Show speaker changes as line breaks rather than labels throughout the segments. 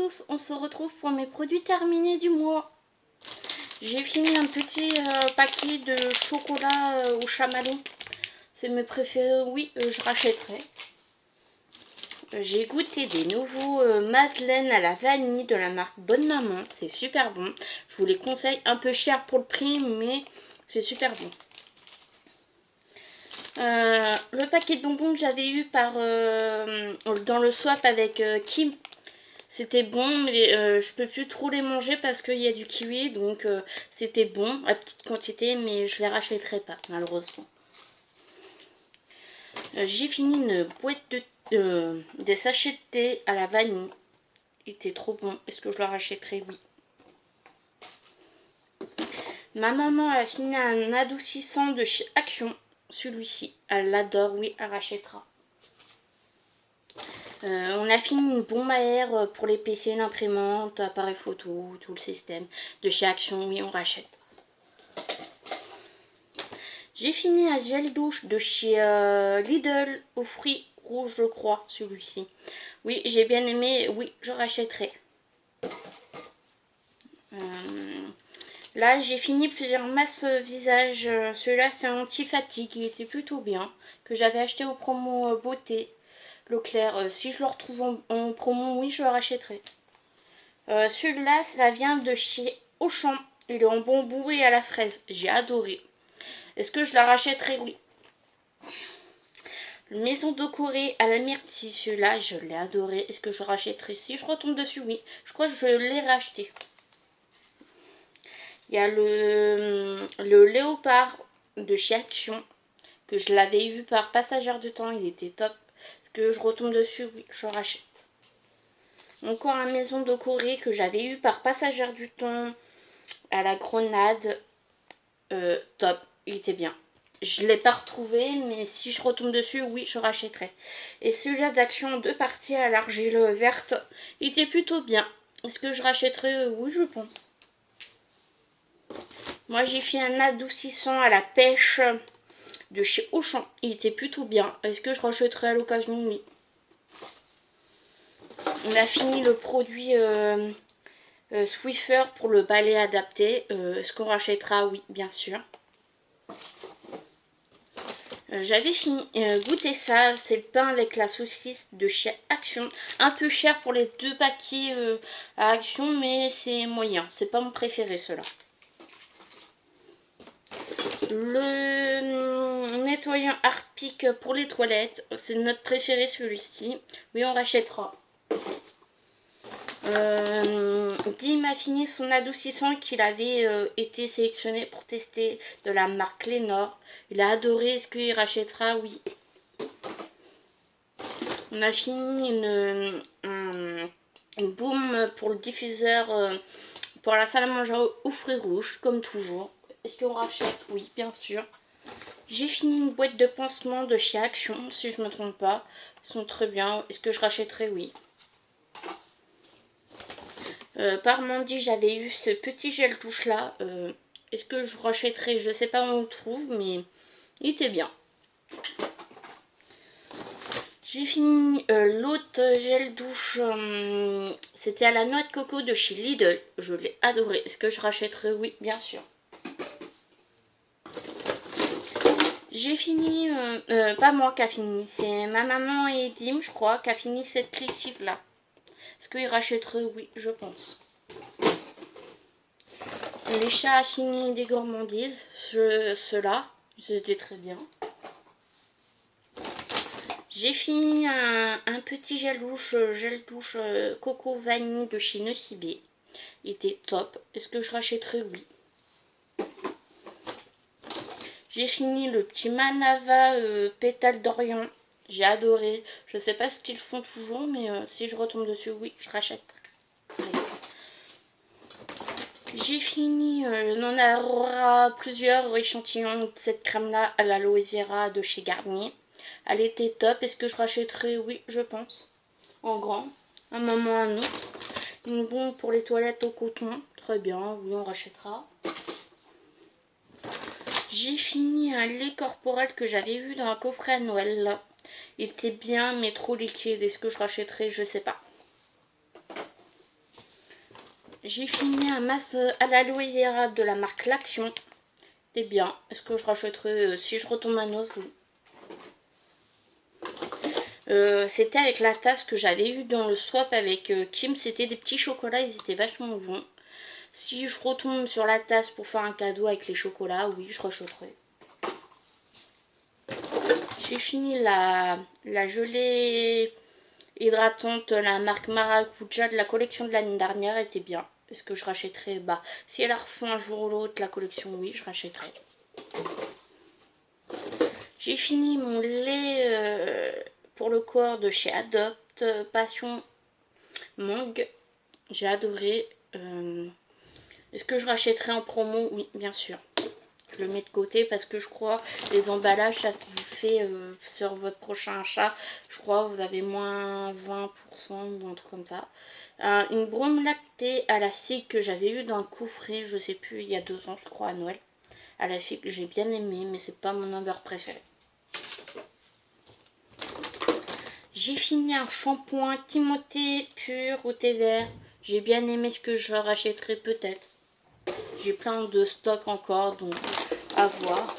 tous, on se retrouve pour mes produits terminés du mois. J'ai fini un petit paquet de chocolat au chamallow. C'est mes préférés, oui, je rachèterai. J'ai goûté des nouveaux madeleines à la vanille de la marque Bonne Maman. C'est super bon. Je vous les conseille, un peu cher pour le prix, mais c'est super bon. Le paquet de bonbons que j'avais eu dans le swap avec Kim, c'était bon, mais je peux plus trop les manger parce qu'il y a du kiwi, donc c'était bon à petite quantité, mais je les rachèterai pas malheureusement. J'ai fini une boîte des sachets de thé à la vanille. Il était trop bon. Est-ce que je le rachèterai? Oui. Ma maman a fini un adoucissant de chez Action. Celui-ci, elle l'adore, oui, elle rachètera. On a fini une bombe à air pour les PC, l'imprimante, appareil photo, tout le système. De chez Action, oui, on rachète. J'ai fini un gel douche de chez Lidl aux fruits rouges, je crois, celui-ci. Oui, j'ai bien aimé, oui, je rachèterai. Là, j'ai fini plusieurs masses visage. Celui-là, c'est un anti-fatigue, il était plutôt bien. Que j'avais acheté au promo beauté Leclerc. Si je le retrouve en promo, oui, je le rachèterai. Celui-là, ça vient de chez Auchan. Il est en bambou et à la fraise. J'ai adoré. Est-ce que je la rachèterai? Oui. Maison de Corée à la myrtille. Celui-là, je l'ai adoré. Est-ce que je rachèterai? Si je retombe dessus, oui. Je crois que je l'ai racheté. Il y a le léopard de chez Action, que je l'avais eu par Passagère du Temps, il était top. Est-ce que je retombe dessus? Oui, je rachète. Encore un Maison de Corée que j'avais eu par Passagère du Temps à la grenade. Top, il était bien. Je ne l'ai pas retrouvé, mais si je retombe dessus, oui, je rachèterai. Et celui-là d'Action en 2 parties à l'argile verte, il était plutôt bien. Est-ce que je rachèterai? Oui, je pense. Moi, j'ai fait un adoucissant à la pêche de chez Auchan. Il était plutôt bien. Est-ce que je rachèterai à l'occasion? Oui. On a fini le produit Swiffer pour le balai adapté. Est-ce qu'on rachètera? Oui, bien sûr. J'avais fini goûter ça. C'est le pain avec la saucisse de chez Action. Un peu cher pour les 2 paquets à Action, mais c'est moyen. C'est pas mon préféré, ceux-là. Le nettoyant Harpic pour les toilettes, c'est notre préféré celui-ci. Oui, on rachètera. Dim a fini son adoucissant qu'il avait été sélectionné pour tester de la marque Lénore. Il a adoré. Est-ce qu'il rachètera? Oui. On a fini une boum pour le diffuseur pour la salle à manger aux fruits rouges, comme toujours. Est-ce qu'on rachète? Oui, bien sûr. J'ai fini une boîte de pansements de chez Action, si je ne me trompe pas. Ils sont très bien. Est-ce que je rachèterai? Oui. Par Mandy, j'avais eu ce petit gel douche là. Est-ce que je rachèterai? Je sais pas où on le trouve, mais il était bien. J'ai fini l'autre gel douche. C'était à la noix de coco de chez Lidl. Je l'ai adoré. Est-ce que je rachèterai? Oui, bien sûr. J'ai fini, pas moi qui a fini, c'est ma maman et Dim, je crois, qui a fini cette lessive là. Est-ce qu'ils rachèteraient? Oui, je pense. Les chats a fini des gourmandises, ceux-là, c'était très bien. J'ai fini un petit gel douche coco vanille de chez Nocibé. Il était top. Est-ce que je rachèterai? Oui. J'ai fini le petit Manava pétale d'Orient. J'ai adoré. Je sais pas ce qu'ils font toujours, mais si je retombe dessus, oui, je rachète. J'ai fini, on en aura plusieurs échantillons de cette crème-là à l'aloe vera de chez Garnier. Elle était top. Est-ce que je rachèterai? Oui, je pense. En grand. Un moment, un autre. Une bombe pour les toilettes au coton. Très bien, oui, on rachètera. J'ai fini un lait corporel que j'avais vu dans un coffret à Noël. Là. Il était bien, mais trop liquide. Est-ce que je rachèterai? Je sais pas. J'ai fini un masque à l'aloe vera de la marque L'Action. C'est bien. Est-ce que je rachèterai si je retombe à nos? C'était avec la tasse que j'avais eue dans le swap avec Kim. C'était des petits chocolats, ils étaient vachement bons. Si je retombe sur la tasse pour faire un cadeau avec les chocolats, oui, je rachèterai. J'ai fini la gelée hydratante, la marque Maracuja de la collection de l'année dernière, était bien. Est-ce que je rachèterai? Bah, si elle a refait un jour ou l'autre la collection, oui, je rachèterai. J'ai fini mon lait pour le corps de chez Adopt, Passion Mangue. J'ai adoré. Est-ce que je rachèterai en promo? Oui, bien sûr. Je le mets de côté parce que je crois les emballages, ça vous fait sur votre prochain achat, je crois vous avez moins 20% ou un truc comme ça. Une brume lactée à la figue que j'avais eu dans le coffret, je sais plus, il y a 2 ans je crois, à Noël. À la figue, j'ai bien aimé, mais c'est pas mon odeur préférée. J'ai fini un shampoing Timothée pur au thé vert. J'ai bien aimé, ce que je rachèterai peut-être. J'ai plein de stocks encore, donc à voir.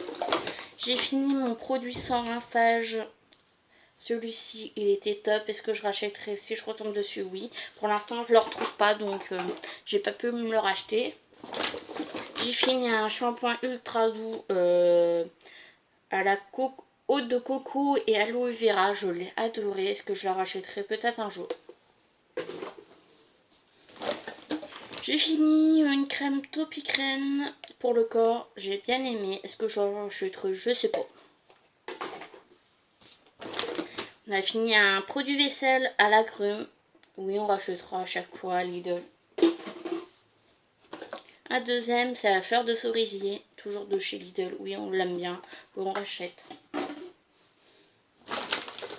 J'ai fini mon produit sans rinçage. Celui-ci, il était top. Est-ce que je rachèterai si je retombe dessus? Oui. Pour l'instant, je ne le retrouve pas, donc j'ai pas pu me le racheter. J'ai fini un shampoing ultra doux à la eau de coco et aloe vera. Je l'ai adoré. Est-ce que je la rachèterai peut-être un jour? J'ai fini une crème Topicrène pour le corps. J'ai bien aimé. Est-ce que je la rachèterai? Je sais pas. On a fini un produit vaisselle à l'agrumes. Oui, on rachètera à chaque fois à Lidl. Un deuxième, c'est la fleur de cerisier, toujours de chez Lidl. Oui, on l'aime bien, on rachète.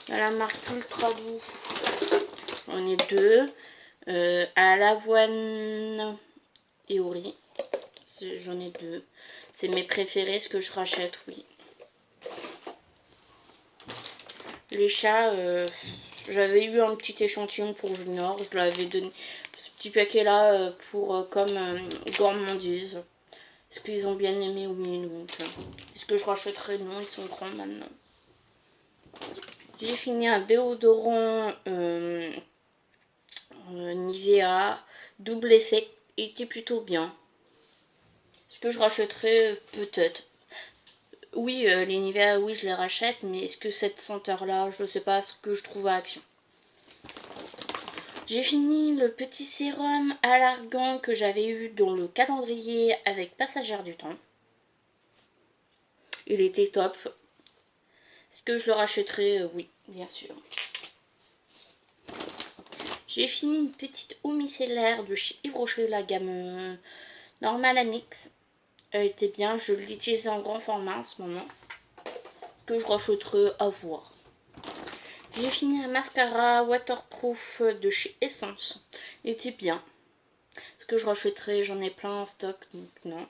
À la marque Ultra Doux, on est 2. À l'avoine et au riz, j'en ai 2. C'est mes préférés, ce que je rachète, oui. Les chats, j'avais eu un petit échantillon pour Junior, je l'avais donné ce petit paquet là pour comme gourmandise. Est-ce qu'ils ont bien aimé? Oui, donc est-ce que je rachèterai? Non, ils sont grands maintenant. J'ai fini un déodorant Nivea double effet, il était plutôt bien. Est-ce que je rachèterai? Peut-être. Oui, les Nivea, oui, je les rachète, mais est-ce que cette senteur-là, je ne sais pas ce que je trouve à Action. J'ai fini le petit sérum à l'argan que j'avais eu dans le calendrier avec Passagère du Temps. Il était top. Est-ce que je le rachèterai? Oui, bien sûr. J'ai fini une petite eau micellaire de chez Yves Rocher, la gamme Normal Anix. Elle était bien, je l'utilise en grand format en ce moment. Est-ce que je rachèterai? À voir. J'ai fini un mascara waterproof de chez Essence. Il était bien. Est-ce que je rachèterai? J'en ai plein en stock, donc non.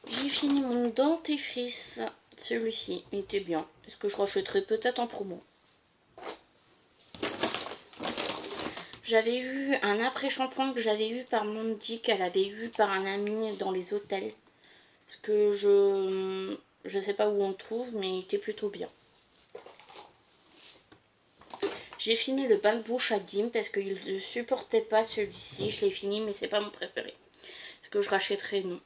J'ai fini mon dentifrice. Celui-ci, il était bien. Est-ce que je rachèterai? Peut-être en promo. J'avais eu un après-shampoing que j'avais eu par Mandy, qu'elle avait eu par un ami dans les hôtels. Parce que je sais pas où on le trouve, mais il était plutôt bien. J'ai fini le bain de bouche à Dim parce qu'il ne supportait pas celui-ci. Je l'ai fini, mais c'est pas mon préféré. Est-ce que je rachèterai? Non.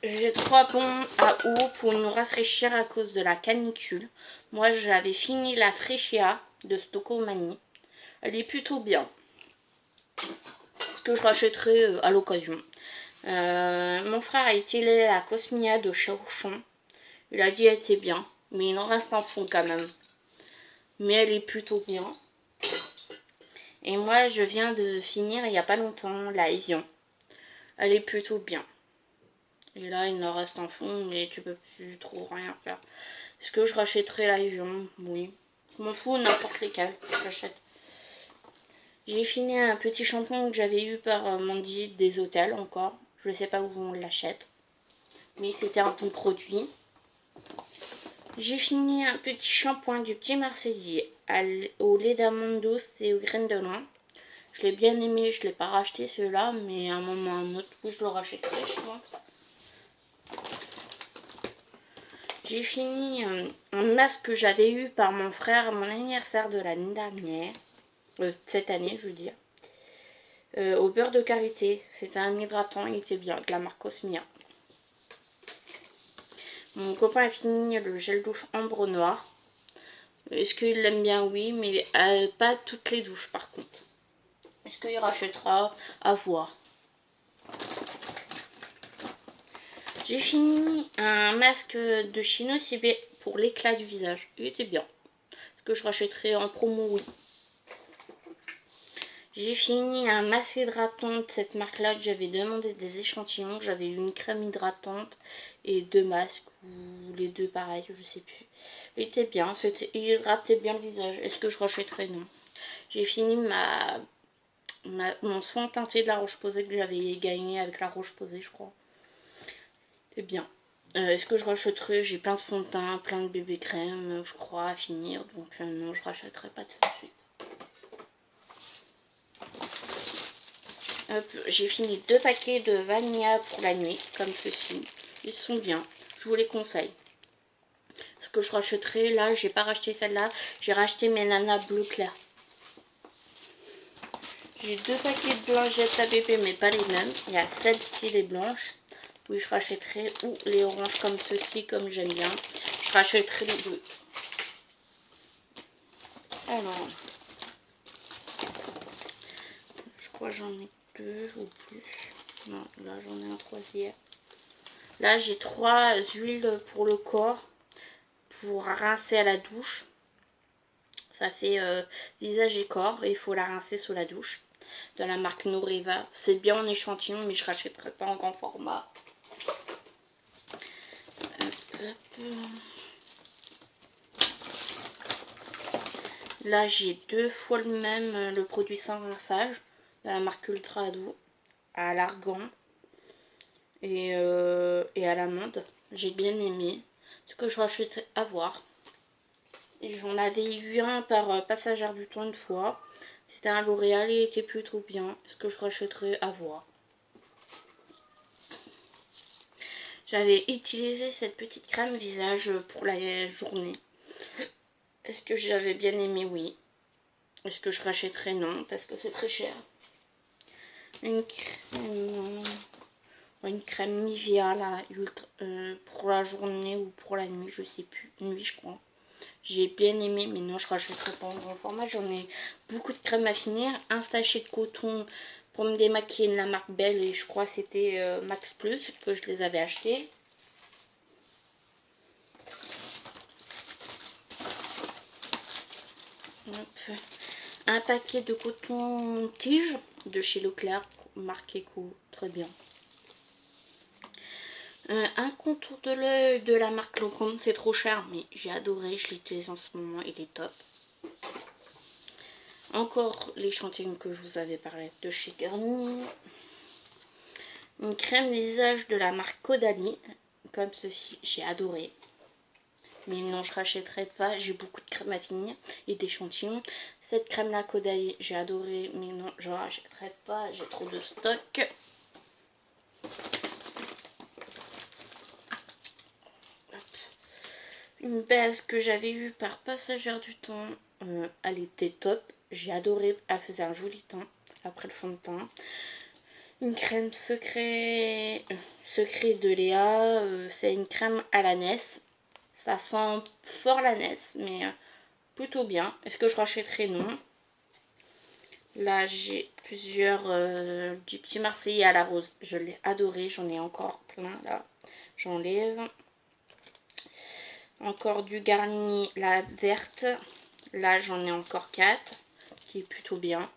J'ai 3 bons à eau pour nous rafraîchir à cause de la canicule. Moi, j'avais fini la Freschia de Stocomanie. Elle est plutôt bien. Est-ce que je rachèterai à l'occasion? Mon frère a utilisé la Cosmia de chez Auchan. Il a dit qu'elle était bien, mais il en reste en fond quand même. Mais elle est plutôt bien. Et moi, je viens de finir il n'y a pas longtemps la Evian. Elle est plutôt bien. Et là, il en reste en fond, mais tu peux plus trop rien faire. Est-ce que je rachèterai la Evian? Oui. Je m'en fous, n'importe lesquels, j'achète. J'ai fini un petit shampoing que j'avais eu par Mandy des hôtels encore. Je sais pas où on l'achète. Mais c'était un bon produit. J'ai fini un petit shampoing du Petit Marseillais au lait d'amande douce et aux graines de lin. Je l'ai bien aimé, je ne l'ai pas racheté celui-là, mais à un moment ou à un autre où je le rachèterai, je pense. J'ai fini un masque que j'avais eu par mon frère à mon anniversaire de l'année dernière, cette année je veux dire, au beurre de karité. C'était un hydratant, il était bien, de la marque Cosmia. Mon copain a fini le gel douche ambre noir. Est-ce qu'il l'aime bien? Oui, mais pas toutes les douches par contre. Est-ce qu'il rachètera? À voir. J'ai fini un masque de chez Nocibé pour l'éclat du visage. Il était bien. Est-ce que je rachèterai en promo? Oui. J'ai fini un masque hydratant de cette marque-là que j'avais demandé des échantillons. J'avais eu une crème hydratante et 2 masques, ou les deux pareils, je sais plus. Il était bien, il hydratait bien le visage. Est-ce que je rachèterai? Non. J'ai fini mon soin teinté de la Roche-Posay que j'avais gagné avec la Roche-Posay, je crois. C'est bien. Est-ce que je rachèterai? J'ai plein de fond de teint, plein de bébé crème, je crois, à finir. Donc non, je rachèterai pas tout de suite. J'ai fini 2 paquets de vanilla pour la nuit, comme ceci. Ils sont bien, je vous les conseille. Ce que je rachèterai, là, j'ai pas racheté celle-là. J'ai racheté mes nanas bleu clair. J'ai 2 paquets de blanchettes à bébé, mais pas les mêmes. Il y a celle-ci, les blanches. Oui, je rachèterai. Ou les oranges comme ceci, comme j'aime bien. Je rachèterai les deux. Alors, je crois que j'en ai 2 ou plus. Non, là j'en ai un troisième. Là j'ai 3 huiles pour le corps, pour rincer à la douche. Ça fait visage et corps et il faut la rincer sous la douche. De la marque Nourriva. C'est bien en échantillon, mais je rachèterai pas en grand format. Là j'ai 2 fois le même, le produit sans rinçage de la marque Ultra Doux à l'argan et à l'amande. J'ai bien aimé. Ce que je rachèterai à voir. J'en avais eu un par Passagère du Temps une fois. C'était un L'Oréal et il était plutôt bien. Est-ce que je rachèterai? À voir. J'avais utilisé cette petite crème visage pour la journée. Est-ce que j'avais bien aimé? Oui. Est-ce que je rachèterai? Non, parce que c'est très cher. Une crème Nivea là, pour la journée ou pour la nuit, je sais plus. Nuit, je crois. J'ai bien aimé, mais non, je rachèterai pas en grand format. J'en ai beaucoup de crème à finir. Un sachet de coton pour me démaquiller de la marque Belle, et je crois que c'était Max Plus que je les avais achetés. Hop. Un paquet de coton tige de chez Leclerc, marque Eco, très bien. Un contour de l'œil de la marque Lancôme, c'est trop cher, mais j'ai adoré, je l'utilise en ce moment, il est top. Encore l'échantillon que je vous avais parlé de chez Garnier. Une crème visage de la marque Caudalie, comme ceci, j'ai adoré. Mais non, je rachèterai pas, j'ai beaucoup de crème à finir et d'échantillons. Cette crème là Caudalie, j'ai adoré, mais non, je rachèterai pas, j'ai trop de stock. Une base que j'avais eue par Passagère du Temps, elle était top, j'ai adoré, elle faisait un joli teint après le fond de teint. Une crème secret de Léa, c'est une crème à l'ânesse. Ça sent fort l'ânesse, mais plutôt bien. Est-ce que je rachèterai? Non. Là j'ai plusieurs du Petit Marseillais à la rose, je l'ai adoré, j'en ai encore plein là. J'enlève. Encore du Garnier, la verte. Là j'en ai encore 4, qui est plutôt bien,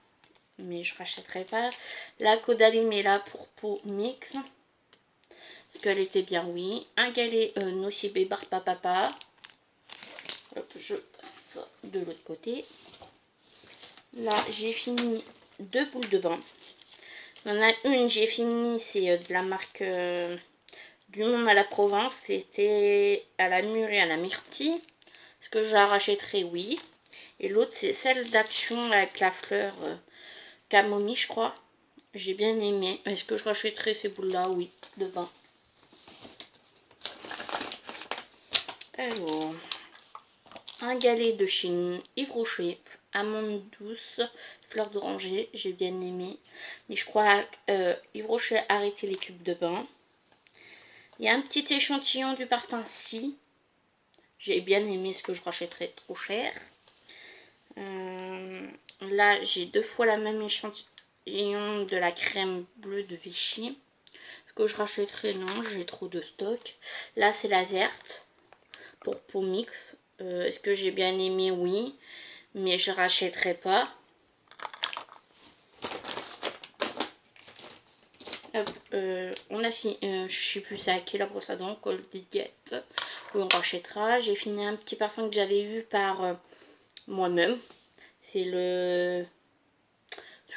mais je rachèterai pas. La Caudalie, mais là pour peau mix, parce qu'elle était bien, oui. Un galet Nocibé Barba Papa. Hop, je passe de l'autre côté. Là j'ai fini 2 boules de bain. Il y en a une, j'ai fini, c'est de la marque du Monde à la Provence, c'était à la mûre et à la myrtille. Est-ce que je la rachèterai? Oui. Et l'autre, c'est celle d'Action avec la fleur camomille, je crois. J'ai bien aimé. Est-ce que je rachèterai ces boules-là? Oui, de vin. Alors, un galet de chez Yves Rocher, amande douce, fleur d'oranger, j'ai bien aimé. Mais je crois Yves Rocher a arrêté les cubes de bain. Il y a un petit échantillon du parfum Si. J'ai bien aimé, ce que je rachèterais trop cher. Là, j'ai 2 fois la même échantillon de la crème bleue de Vichy. Ce que je rachèterais, non, j'ai trop de stock. Là, c'est la verte pour peau mix. Est-ce que j'ai bien aimé? Oui, mais je rachèterai pas. Hop, on a fini, je sais plus c'est à qui, la brosse à dents, Colgate, on rachètera. J'ai fini un petit parfum que j'avais vu par moi-même. C'est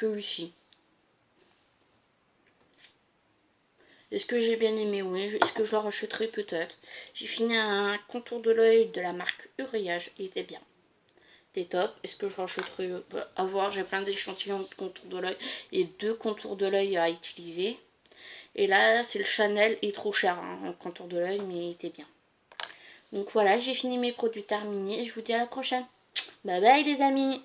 celui-ci. Est-ce que j'ai bien aimé? Oui. Est-ce que je le rachèterai? Peut-être. J'ai fini un contour de l'œil de la marque Uriage. Il était bien. C'était top. Est-ce que je rachèterai? À voir. J'ai plein d'échantillons de contour de l'œil et 2 contours de l'œil à utiliser. Et là, c'est le Chanel. Il est trop cher en contour de l'œil, mais il était bien. Donc voilà, j'ai fini mes produits terminés. Je vous dis à la prochaine. Bye bye les amis.